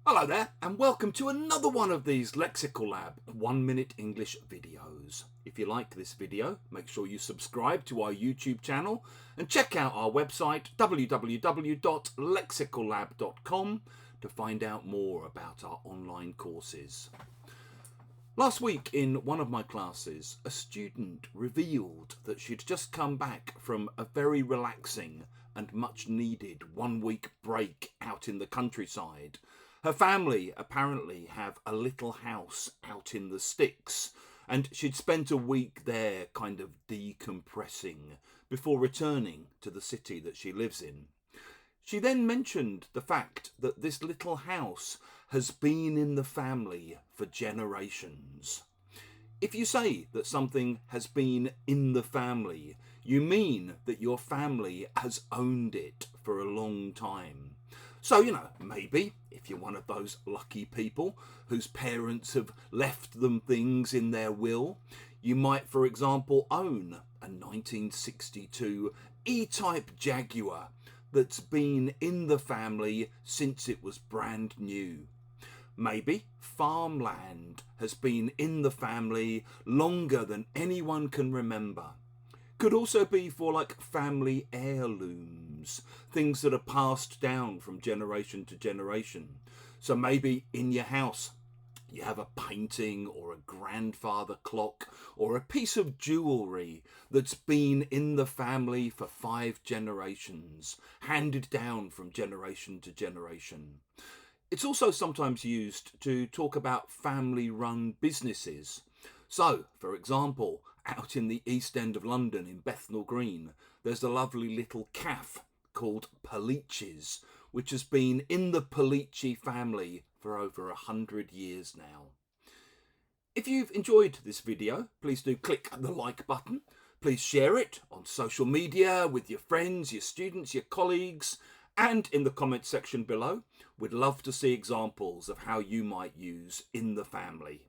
Hello there, and welcome to another one of these Lexical Lab 1-minute English videos. If you like this video, make sure you subscribe to our YouTube channel and check out our website www.lexicallab.com to find out more about our online courses. Last week in one of my classes, a student revealed that she'd just come back from a very relaxing and much needed 1-week break out in the countryside. Her family apparently have a little house out in the sticks, and she'd spent a week there kind of decompressing before returning to the city that she lives in. She then mentioned the fact that this little house has been in the family for generations. If you say that something has been in the family, you mean that your family has owned it for a long time. So, maybe if you're one of those lucky people whose parents have left them things in their will, you might, for example, own a 1962 E-Type Jaguar that's been in the family since it was brand new. Maybe farmland has been in the family longer than anyone can remember. Could also be for like family heirlooms, things that are passed down from generation to generation. So maybe in your house you have a painting or a grandfather clock or a piece of jewellery that's been in the family for 5 generations, handed down from generation to generation. It's also sometimes used to talk about family-run businesses. So, for example, out in the East End of London in Bethnal Green, there's a lovely little cafe called Police's, which has been in the Police family for over 100 years now. If you've enjoyed this video, please do click the like button. Please share it on social media with your friends, your students, your colleagues, and in the comments section below. We'd love to see examples of how you might use in the family.